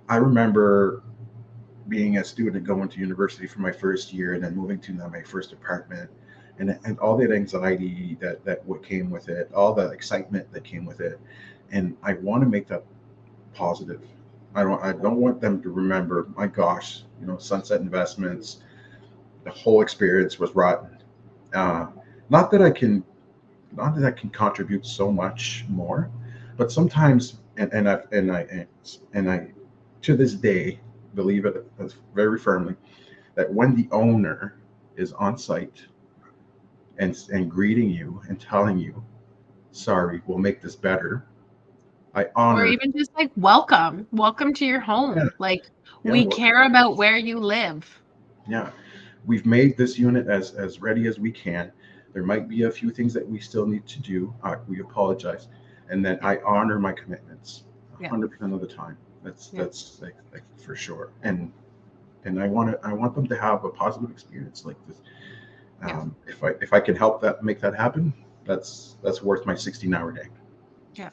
I remember being a student going to university for my first year, and then moving to now my first apartment, and all that anxiety that what came with it, all the excitement that came with it, and I want to make that positive. I don't want them to remember, my gosh, Sunset Investments, the whole experience was rotten. Uh, not that I can not that I can contribute so much more, but sometimes, and I to this day believe it very firmly, that when the owner is on site and greeting you and telling you, sorry, we'll make this better, I Or honor. even just like welcome to your Yeah, home. Like yeah, we care about where you live. yeah. We've made this unit as ready as we can. There might be a few things that we still need to do. We apologize, and then Yeah, I honor my commitments yeah, 100% of the time. yeah, That's like for sure. And I want them to have a positive experience like this. yeah, If I can help that make that happen, that's worth my 16-hour day. yeah,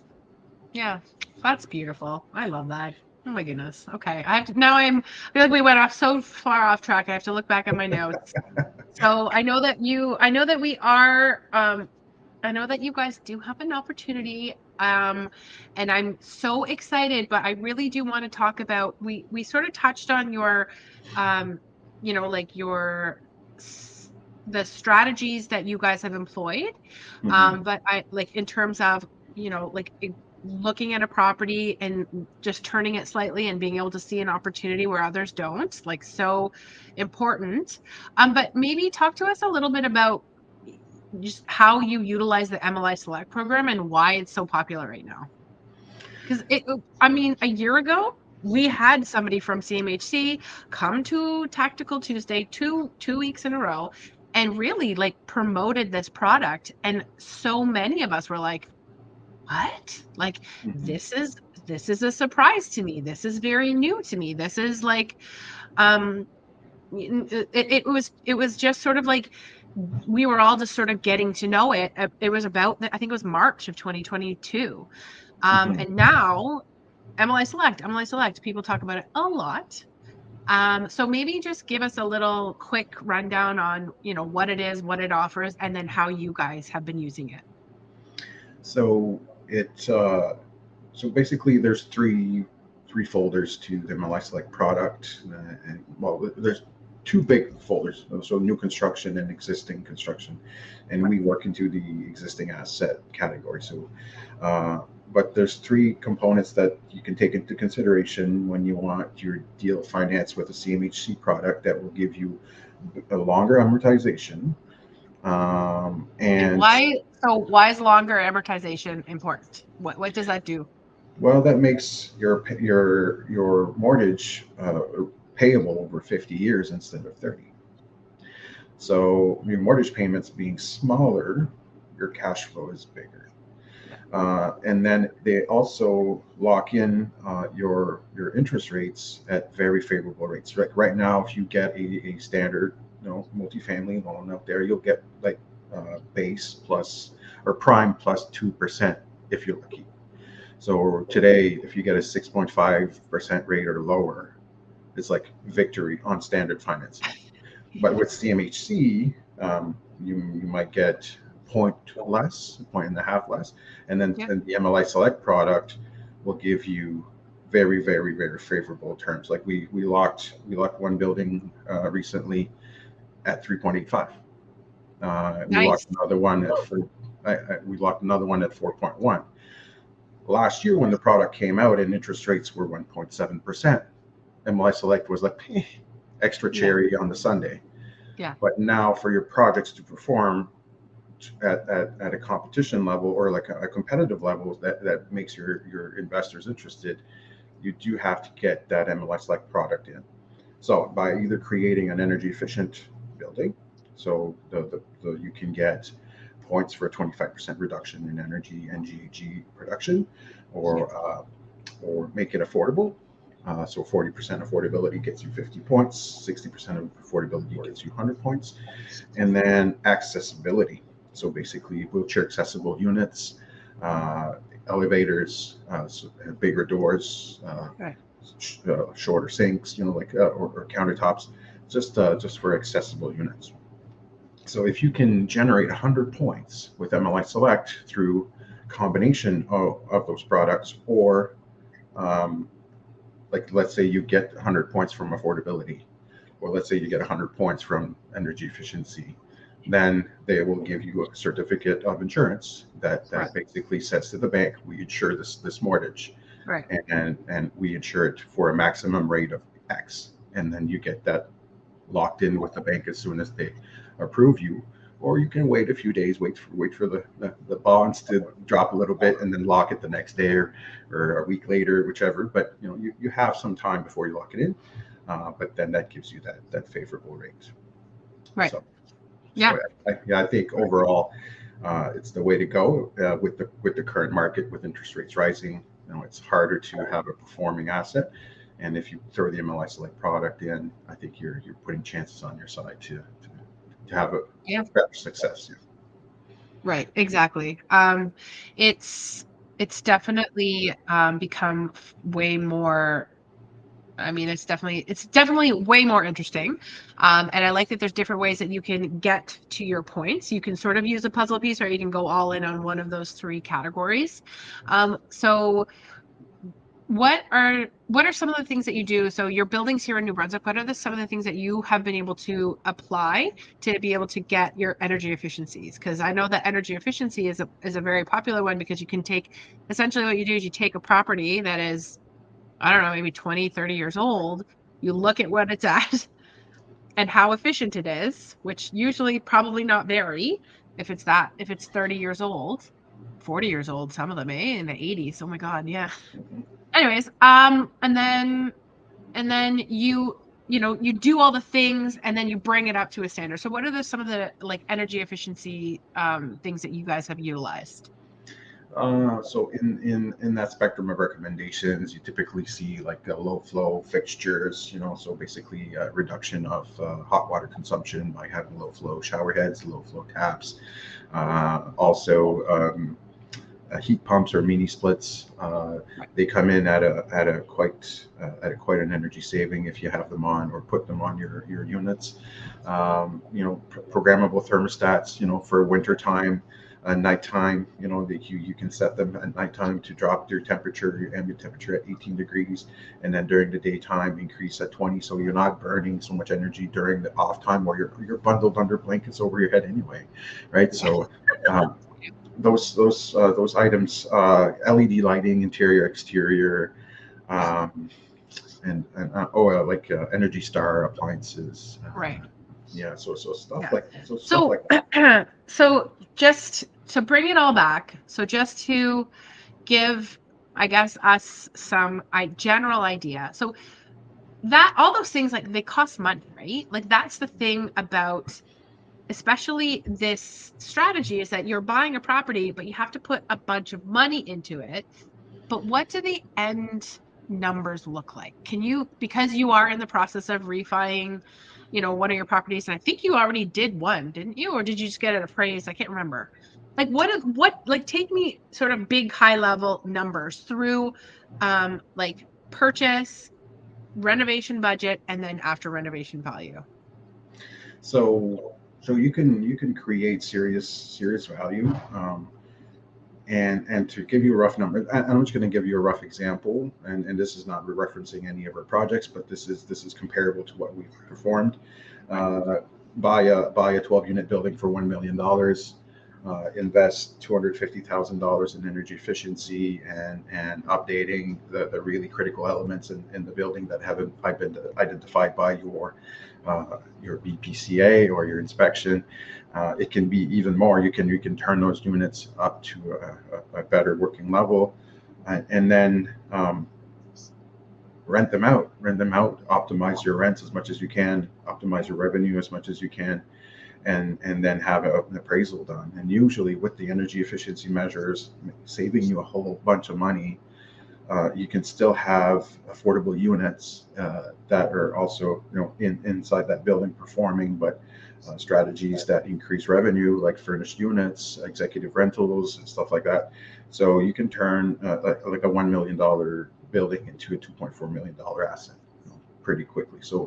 yeah. That's beautiful. I love that. Oh my goodness. Okay. I have to, now I feel like we went off so far off track. I have to look back at my notes. So I know that we are I know that you guys do have an opportunity, and I'm so excited, but I really do want to talk about we sort of touched on your, um, like the strategies that you guys have employed, Hmm. but I like in terms of like looking at a property and just turning it slightly and being able to see an opportunity where others don't, like so important. But maybe talk to us a little bit about just how you utilize the MLI Select program and why it's so popular right now. Because I mean, a year ago, we had somebody from CMHC come to Tactical Tuesday two weeks in a row and really like promoted this product. And so many of us were like, what? Like Hmm. this is this is a surprise to me. This is very new to me. This is like um it was just sort of like we were all just sort of getting to know it. It was about I think it was March of 2022. Hmm. And now MLI Select, people talk about it a lot. So maybe just give us a little quick rundown on, what it is, what it offers, and then how you guys have been using it. So it so basically there's three folders to the MLI Select product, and well, there's two big folders. So new construction and existing construction, and Right. we work into the existing asset category. So, uh, but there's three components that you can take into consideration when you want your deal financed with a CMHC product that will give you a longer amortization, And and why is longer amortization important? What does that do? well, that makes your mortgage payable over 50 years instead of 30. So your mortgage payments being smaller, your cash flow is bigger. Yeah. And then they also lock in your interest rates at very favorable rates. Right now, if you get a standard multifamily loan out there, you'll get like base plus or prime plus 2% if you're lucky. So today, if you get a 6.5% rate or lower, it's like victory on standard financing. But with CMHC, you might get point less, point and a half less, Yeah. and the MLI Select product will give you very, very, very favorable terms. Like we locked one building recently at 3.85. We locked Nice. another one at we locked another one at 4.1. Last year, when the product came out and interest rates were 1.7%, MLI Select was like extra Yeah. cherry on the Sunday. Yeah. But now, for your projects to perform at a competition level or like a competitive level that makes your investors interested, you do have to get that MLI Select product in. So by either creating an energy efficient building, so you can get points for a 25% reduction in energy and GHG production, Yeah. or make it affordable. So 40% affordability gets you 50 points, 60% of affordability gets you 100 points, and then accessibility. So basically, wheelchair accessible units, uh, elevators, so bigger doors, Right. shorter sinks, or countertops, just for accessible units. So if you can generate 100 points with MLI Select through combination of those products, or um, like let's say you get 100 points from affordability, or let's say you get 100 points from energy efficiency, then they will give you a certificate of insurance Right. that basically says to the bank, we insure this mortgage, Right. and we insure it for a maximum rate of X, and then you get that locked in with the bank as soon as they approve you. or you can wait a few days, wait for the bonds to drop a little bit, and then lock it the next day or a week later, whichever. But you have some time before you lock it in, but then that gives you that favorable rate. Right. So Yeah. I think overall, it's the way to go with the current market with interest rates rising. It's harder to have a performing asset, and if you throw the MLI Select product in, I think you're putting chances on your side to have a Yeah. better success. Yeah. Right. Exactly. It's definitely become way more. I mean, it's definitely way more interesting. And I like that there's different ways that you can get to your points. You can sort of use a puzzle piece, or you can go all in on one of those three categories. So what are some of the things that you do? So your buildings here in New Brunswick, what are some of the things that you have been able to apply to be able to get your energy efficiencies? Because I know that energy efficiency is a very popular one, because you can take, essentially what you do is you take a property that is, I don't know, maybe 20, 30 years old. You look at what it's at and how efficient it is, which usually probably not very if it's 30 years old, 40 years old, some of them, in the 80s. Oh my God, yeah. Anyways, and then you do all the things, and then you bring it up to a standard. So what are some of the like energy efficiency things that you guys have utilized? So in that spectrum of recommendations, you typically see like low flow fixtures, so basically reduction of hot water consumption by having low flow shower heads, low flow taps. Also, heat pumps or mini splits. They come in at a quite an energy saving if you have them on or put them on your units. Programmable thermostats. For winter time, nighttime. That you can set them at nighttime to drop your ambient temperature at 18 degrees, and then during the daytime increase at 20. So you're not burning so much energy during the off time, where you're bundled under blankets over your head anyway, right? So. Those items, LED lighting, interior, exterior, um, and Energy Star appliances. Right. Yeah, so stuff Yeah. like stuff So, like that. so just to bring it all back, so just to give, I guess, us some general idea. So that all those things, like, they cost money, right? Like, that's the thing about especially this strategy, is that you're buying a property, but you have to put a bunch of money into it. But what do the end numbers look like? Can you, because you are in the process of refining, one of your properties, and I think you already did one, didn't you? Or did you just get it appraised? I can't remember. Like, like, take me sort of big high level numbers through like purchase, renovation budget, and then after renovation value. So you can create serious value. And to give you a rough number, I'm just going to give you a rough example, and this is not referencing any of our projects, but this is comparable to what we've performed. Uh, buy a 12 unit building for $1 million, invest $250,000 in energy efficiency and updating the really critical elements in the building that haven't been identified by your BPCA or your inspection. It can be even more. You can turn those units up to a better working level, and then rent them out. Optimize your rents as much as you can. Optimize your revenue as much as you can, and then have an appraisal done. And usually, with the energy efficiency measures, saving you a whole bunch of money. You can still have affordable units that are also, inside that building performing, but strategies that increase revenue, like furnished units, executive rentals, and stuff like that. So you can turn like a $1 million building into a $2.4 million asset, pretty quickly. So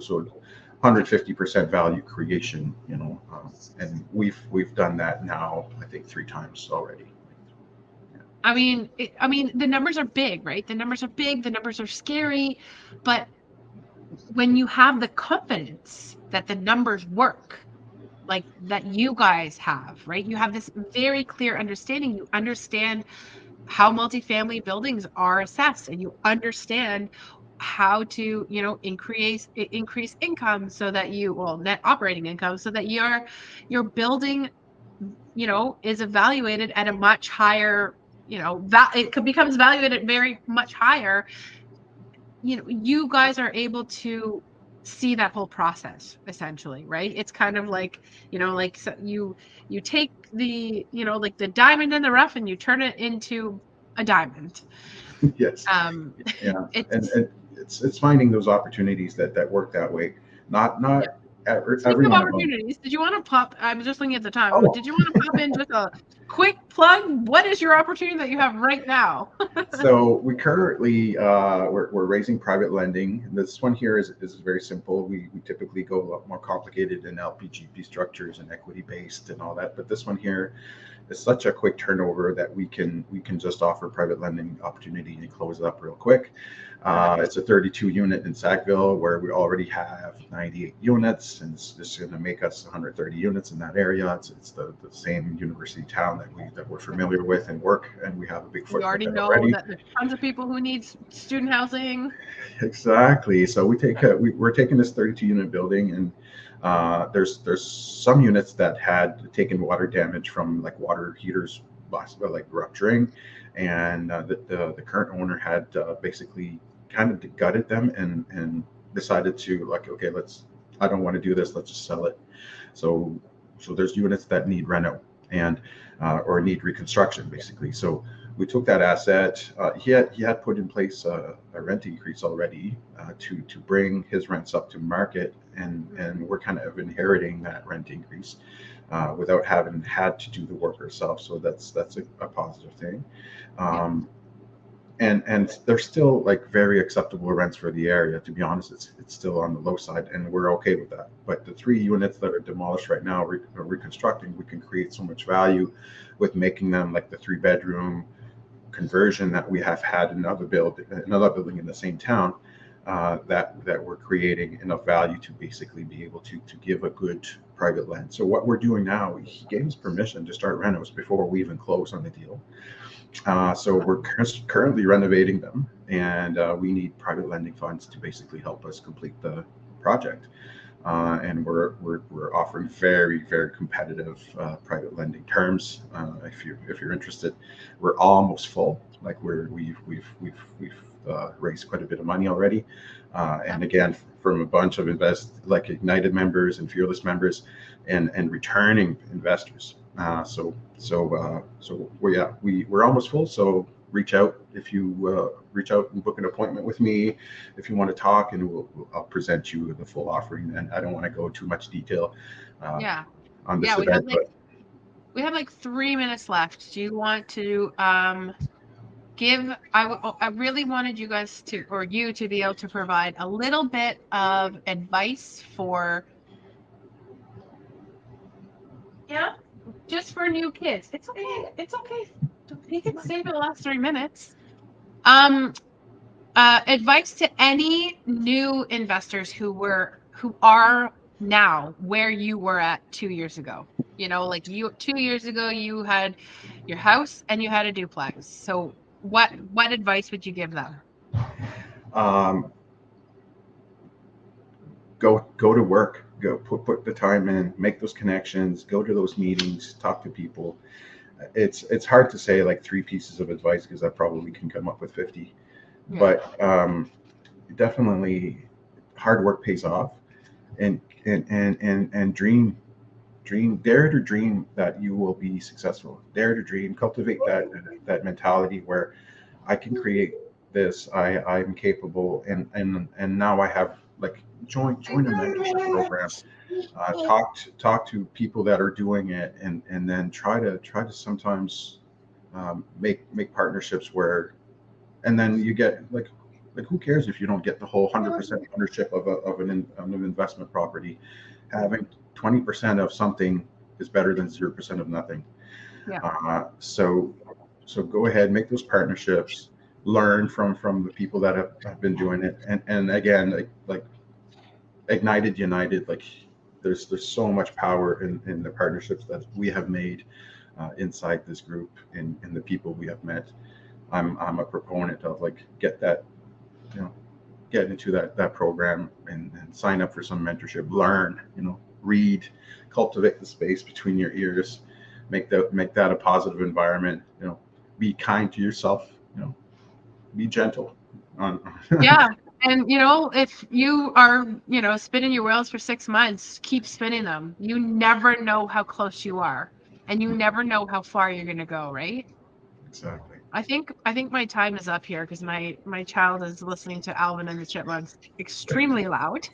150% value creation, and we've done that now, I think, 3 times already. I mean, the numbers are big, right? The numbers are big, the numbers are scary, but when you have the confidence that the numbers work, like that you guys have, right? You have this very clear understanding. You understand how multifamily buildings are assessed, and you understand how to, increase income, so that net operating income, so that you're building is evaluated at a much higher, becomes valued very much higher. You guys are able to see that whole process essentially, right? It's kind of like, like, so you take the, like the diamond in the rough and you turn it into a diamond. Yes. Um, Yeah. And, it's and it's finding those opportunities that work that way. Yeah. Not Speaking every of one of them. opportunities, did you want to pop? I'm just looking at the time. Oh, Did you want to pop in just a quick plug? What is your opportunity that you have right now? so we currently we're raising private lending. This one here is very simple. We typically go a lot more complicated in LPGP structures and equity based and all that. But this one here is such a quick turnover that we can just offer private lending opportunity and close it up real quick. Nice. It's a 32 unit in Sackville where we already have 98 units, and it's just going to make us 130 units in that area. It's the same university town that we're familiar with and work, and we have a big We footprint already there know already. that there's tons of people who need student housing. Exactly. So we're taking this 32 unit building, and there's some units that had taken water damage from like water heaters like rupturing, and the current owner had basically kind of gutted them and decided to like, okay, I don't want to do this, let's just sell it. So there's units that need reno and or need reconstruction basically. So we took that asset. He had put in place a rent increase already to bring his rents up to market, and we're kind of inheriting that rent increase without having had to do the work ourselves. So that's a positive thing. Yeah. Um, and they're still like very acceptable rents for the area. To be honest, it's still on the low side, and we're okay with that. But the three units that are demolished right now, reconstructing, we can create so much value with making them like the 3 bedroom conversion that we have had in another building in the same town. That we're creating enough value to basically be able to give a good private lend. So what we're doing now, he gave us permission to start renos before we even close on the deal. So we're currently renovating them, and we need private lending funds to basically help us complete the project. And we're offering very competitive private lending terms. If you're interested, we're almost full. Like we've raised quite a bit of money already, and again from a bunch of like IGNiTED members and Fearless members, and returning investors. So we're almost full. So reach out and book an appointment with me if you want to talk, and I'll present you the full offering. And I don't want to go too much detail uh, Yeah. on this Yeah. event, but We have like 3 minutes left. Do you want to give? I really wanted you guys to, or you to be able to provide a little bit of advice for, yeah, just for new kids. It's okay. It's okay. You can save the last 3 minutes. Um, advice to any new investors who are now where you were at 2 years ago. Like, 2 years ago you had your house and you had a duplex. So what advice would you give them? um, go to work. Go put the time in, make those connections, go to those meetings, talk to people. It's hard to say like 3 pieces of advice because I probably can come up with 50, Yeah. but definitely hard work pays off, and dare to dream that you will be successful. Dare to dream, cultivate that mentality where I can create this. I'm capable, and now I have like join a mentorship program. Talk to people that are doing it, and then try to sometimes make partnerships where, and then you get like who cares if you don't get the whole 100% ownership of an investment property. Having 20% of something is better than 0% of nothing. Yeah. So go ahead, make those partnerships, learn from the people that have been doing it, and again, like ignited united, like there's so much power in the partnerships that we have made inside this group, and the people we have met. I'm a proponent of like you know get into that program, and sign up for some mentorship, learn, read, cultivate the space between your ears, make that a positive environment. Be kind to yourself. Be gentle. Yeah. And if you are, spinning your wheels for 6 months, keep spinning them. You never know how close you are, and you never know how far you're going to go, right? Exactly. I think my time is up here because my child is listening to Alvin and the Chipmunks extremely loud.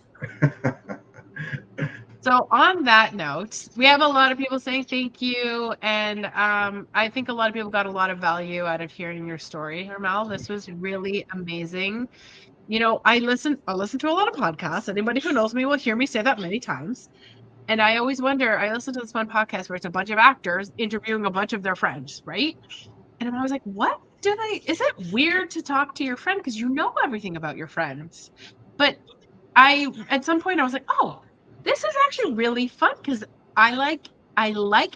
So on that note, we have a lot of people saying thank you, and I think a lot of people got a lot of value out of hearing your story, Hermel. This was really amazing. I listen to a lot of podcasts. Anybody who knows me will hear me say that many times. And I always wonder, I listen to this one podcast where it's a bunch of actors interviewing a bunch of their friends, right? And I'm always like, is it weird to talk to your friend? Because you know everything about your friends. But at some point I was like, oh, this is actually really fun because I like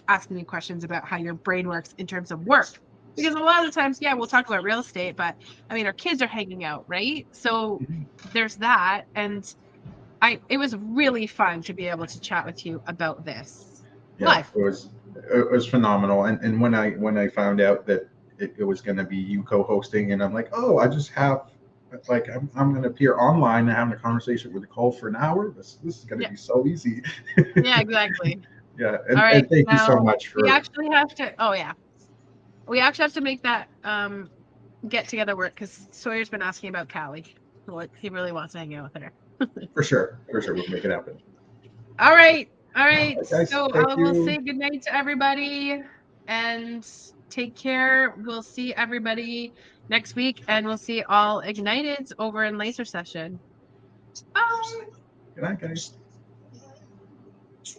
asking you questions about how your brain works in terms of work. Because a lot of the times, yeah, we'll talk about real estate, but I mean, our kids are hanging out, right? So there's that. And it was really fun to be able to chat with you about this Yeah, live. it was phenomenal. And when I found out that it was going to be you co-hosting, and I'm like, oh, I just have like I'm going to appear online and having a conversation with Nicole for an hour. This is going to be so easy. Yeah, exactly. Yeah, All right. and thank you so Now much we for. actually have to. Oh yeah, we actually have to make that get together work because Sawyer's been asking about Callie. What he really wants to hang out with her. For sure, we'll make it happen. All right. All All right. right, guys, So thank I will you. say goodnight to everybody and take care. We'll see everybody next week, and we'll see all IGNiTEDs over in Laser Session. Bye. Good night, guys.